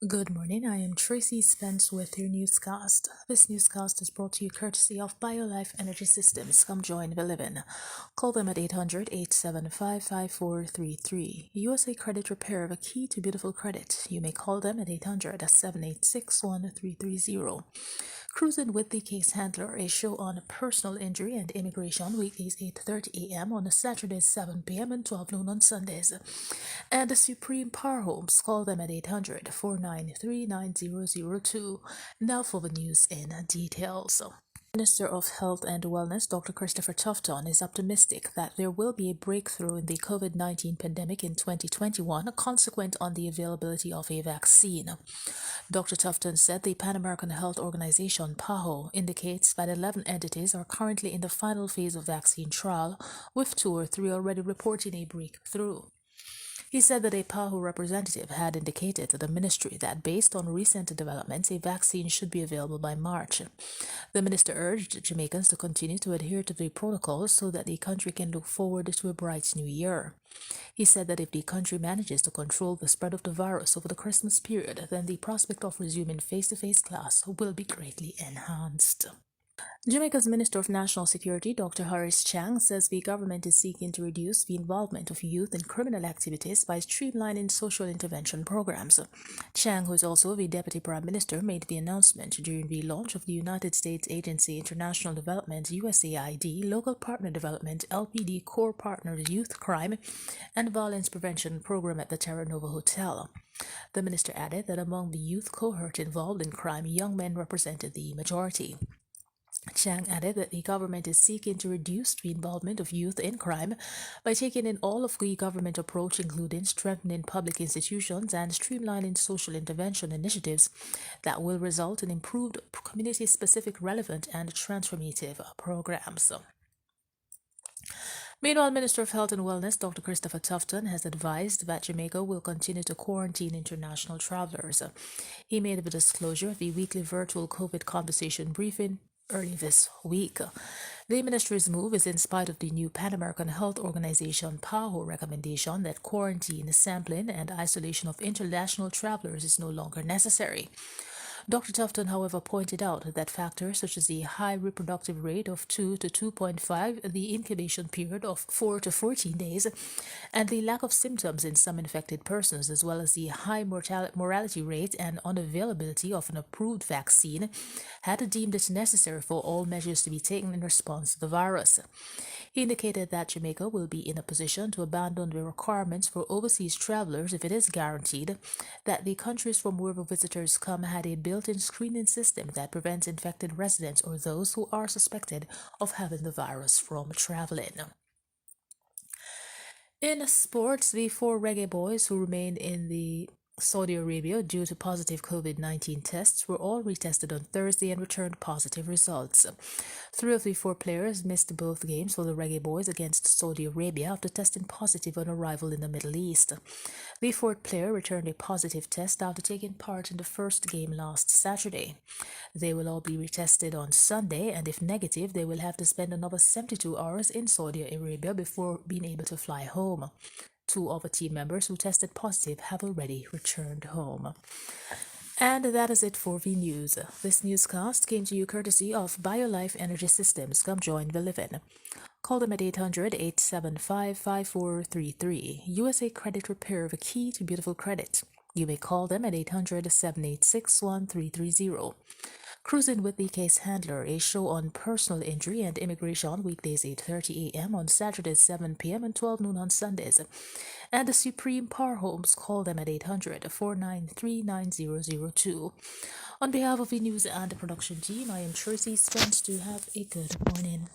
Good morning, I am Tracy Spence with your newscast. This newscast is brought to you courtesy of BioLife Energy Systems. Come join the living. Call them at 800-875-5433. USA Credit Repair, a key to beautiful credit. You may call them at 800-786-1330. Cruising with the Case Handler, a show on personal injury and immigration, weekdays 8:30 a.m. on Saturdays 7 p.m. and 12 noon on Sundays. And the Supreme Power Homes, call them at 800-493-9002. Now for the news in details. Minister of Health and Wellness, Dr. Christopher Tufton, is optimistic that there will be a breakthrough in the COVID-19 pandemic in 2021, consequent on the availability of a vaccine. Dr. Tufton said the Pan American Health Organization, PAHO, indicates that 11 entities are currently in the final phase of vaccine trial, with 2 or 3 already reporting a breakthrough. He said that a PAHO representative had indicated to the ministry that based on recent developments, a vaccine should be available by March. The minister urged Jamaicans to continue to adhere to the protocols so that the country can look forward to a bright new year. He said that if the country manages to control the spread of the virus over the Christmas period, then the prospect of resuming face-to-face class will be greatly enhanced. Jamaica's Minister of National Security, Dr. Horace Chang, says the government is seeking to reduce the involvement of youth in criminal activities by streamlining social intervention programs. Chang, who is also the Deputy Prime Minister, made the announcement during the launch of the United States Agency International Development USAID Local Partner Development LPD Core Partners Youth Crime and Violence Prevention Program at the Terra Nova Hotel. The minister added that among the youth cohort involved in crime, young men represented the majority. Chang added that the government is seeking to reduce the involvement of youth in crime by taking in all of the government approach, including strengthening public institutions and streamlining social intervention initiatives that will result in improved community-specific, relevant, and transformative programs. Meanwhile, Minister of Health and Wellness, Dr. Christopher Tufton, has advised that Jamaica will continue to quarantine international travelers. He made the disclosure at the weekly virtual COVID conversation briefing early this week. The ministry's move is in spite of the new Pan American Health Organization PAHO recommendation that quarantine, sampling, and isolation of international travelers is no longer necessary. Dr. Tufton, however, pointed out that factors such as the high reproductive rate of 2 to 2.5, the incubation period of 4 to 14 days, and the lack of symptoms in some infected persons, as well as the high mortality rate and unavailability of an approved vaccine, had deemed it necessary for all measures to be taken in response to the virus. He indicated that Jamaica will be in a position to abandon the requirements for overseas travelers if it is guaranteed that the countries from where the visitors come had a built-in screening system that prevents infected residents or those who are suspected of having the virus from traveling. In sports, the 4 reggae boys who remained in the Saudi Arabia due to positive COVID-19 tests were all retested on Thursday and returned positive results. 3 of the 4 players missed both games for the Reggae Boys against Saudi Arabia after testing positive on arrival in the Middle East. The 4th player returned a positive test after taking part in the first game last Saturday. They will all be retested on Sunday, and if negative, they will have to spend another 72 hours in Saudi Arabia before being able to fly home. 2 other team members who tested positive have already returned home. And that is it for the news. This newscast came to you courtesy of BioLife Energy Systems. Come join the living. Call them at 800-875-5433. USA Credit Repair, the key to beautiful credit. You may call them at 800-786-1330. Cruising with the Case Handler, a show on personal injury and immigration, weekdays 8:30 a.m. on Saturdays 7 p.m. and 12 noon on Sundays. And the Supreme Power Homes, call them at 800-493-9002. On behalf of the news and production team, I am Tracy Spence. To have a good morning.